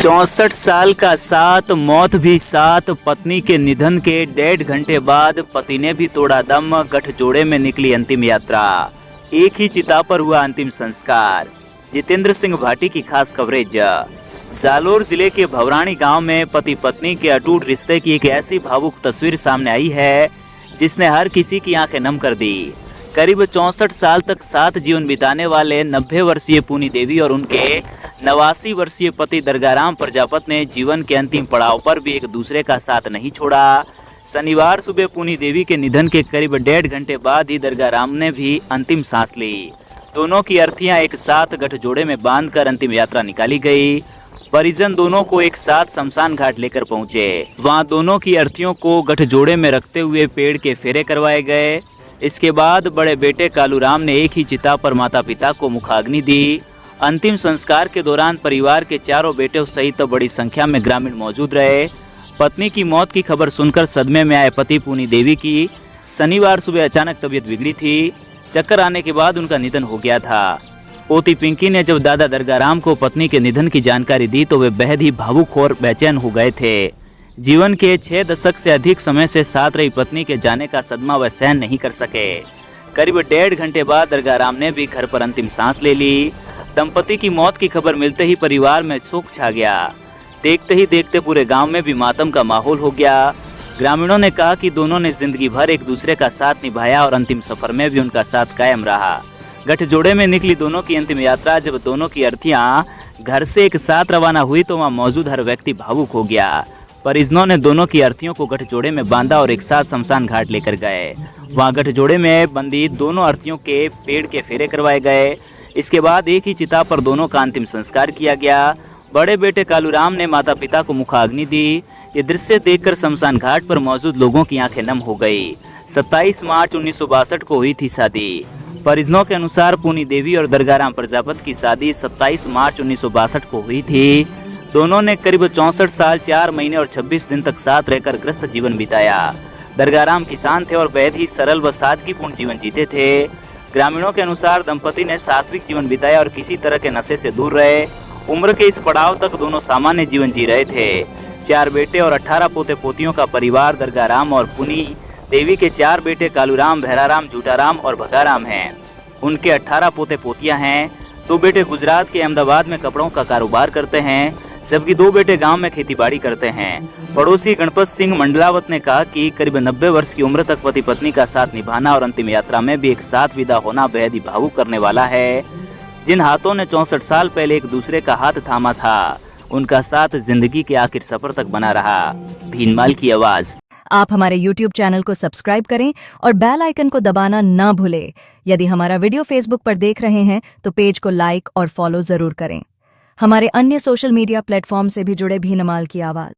64 साल का साथ, मौत भी साथ। पत्नी के निधन के 1.5 घंटे बाद पति ने भी तोड़ा दम। गठजोड़े में निकली अंतिम यात्रा, एक ही चिता पर हुआ अंतिम संस्कार। जितेंद्र सिंह भाटी की खास कवरेज। जालोर जिले के भवरानी गांव में पति पत्नी के अटूट रिश्ते की एक ऐसी भावुक तस्वीर सामने आई है जिसने हर किसी की आंखें नम कर दी। करीब 64 साल तक साथ जीवन बिताने वाले 90 वर्षीय पूनी देवी और उनके 89 वर्षीय पति दरगाराम प्रजापत ने जीवन के अंतिम पड़ाव पर भी एक दूसरे का साथ नहीं छोड़ा। शनिवार सुबह पूनी देवी के निधन के करीब 1.5 घंटे बाद ही दरगाराम ने भी अंतिम सांस ली। दोनों की अर्थियां एक साथ गठजोड़े में बांधकर अंतिम यात्रा निकाली गई। परिजन दोनों को एक साथ शमशान घाट लेकर पहुंचे। वहां दोनों की अर्थियों को गठजोड़े में रखते हुए पेड़ के फेरे करवाए गए। इसके बाद बड़े बेटे कालूराम ने एक ही चिता पर माता पिता को मुखाग्नि दी। अंतिम संस्कार के दौरान परिवार के चारों बेटों सहित बड़ी संख्या में ग्रामीण मौजूद रहे। पत्नी की मौत की खबर सुनकर सदमे में आए पति पूनी देवी की शनिवार सुबह अचानक तबीयत बिगड़ी थी। चक्कर आने के बाद उनका निधन हो गया था। पोती पिंकी ने जब दादा दरगाराम को पत्नी के निधन की जानकारी दी तो वे बेहद ही भावुक और बेचैन हो गए थे। जीवन के 6 दशक से अधिक समय से साथ रही पत्नी के जाने का सदमा वह सहन नहीं कर सके। करीब 1.5 घंटे बाद दरगाराम ने भी घर पर अंतिम सांस ले ली। दंपति की मौत की खबर मिलते ही परिवार में शोक छा गया। देखते ही देखते पूरे गांव में भी मातम का माहौल हो गया। ग्रामीणों ने कहा कि दोनों ने जिंदगी भर एक दूसरे का साथ निभाया और अंतिम सफर में भी उनका साथ कायम रहा। गठजोड़े में निकली दोनों की अंतिम यात्रा जब दोनों की अर्थियां घर से एक साथ रवाना हुई तो वहां मौजूद हर व्यक्ति भावुक हो गया। परिजनों ने दोनों की अर्थियों को गठजोड़े में बांधा और एक साथ शमशान घाट लेकर गए। वहां गठजोड़े में बंदी दोनों अर्थियों के पेड़ के फेरे करवाए गए। इसके बाद एक ही चिता पर दोनों का अंतिम संस्कार किया गया। बड़े बेटे कालूराम ने माता पिता को मुखाग्नि दी। ये दृश्य देखकर शमशान घाट पर मौजूद लोगों की आंखें नम हो गई। 27 मार्च 1962 को हुई थी शादी। परिजनों के अनुसार पूनी देवी और दरगाराम प्रजापत की शादी 27 मार्च 1962 को हुई थी। दोनों ने करीब 64 साल 4 महीने और 26 दिन तक साथ रहकर ग्रस्त जीवन बिताया। दरगाराम किसान थे और बेहद ही सरल व सादगीपूर्ण जीवन जीते थे। ग्रामीणों के अनुसार दंपति ने सात्विक जीवन बिताया और किसी तरह के नशे से दूर रहे। उम्र के इस पड़ाव तक दोनों सामान्य जीवन जी रहे थे। 4 बेटे और 18 पोते पोतियों का परिवार दरगाराम और पूनी देवी के 4 बेटे कालूराम, भैराराम, झूठाराम और भगाराम हैं। उनके 18 पोते पोतियां हैं। 2 बेटे गुजरात के अहमदाबाद में कपड़ों का कारोबार करते हैं, जबकि 2 बेटे गांव में खेतीबाड़ी करते हैं। पड़ोसी गणपत सिंह मंडलावत ने कहा कि करीब 90 वर्ष की उम्र तक पति पत्नी का साथ निभाना और अंतिम यात्रा में भी एक साथ विदा होना बेहद ही भावुक करने वाला है। जिन हाथों ने 64 साल पहले एक दूसरे का हाथ थामा था, उनका साथ जिंदगी के आखिर सफर तक बना रहा। भीनमाल की आवाज। आप हमारे YouTube चैनल को सब्सक्राइब करें और बेल आइकन को दबाना ना भूलें। यदि हमारा वीडियो Facebook पर देख रहे हैं तो पेज को लाइक और फॉलो जरूर करें। हमारे अन्य सोशल मीडिया प्लेटफॉर्म से भी जुड़े भीनमाल की आवाज।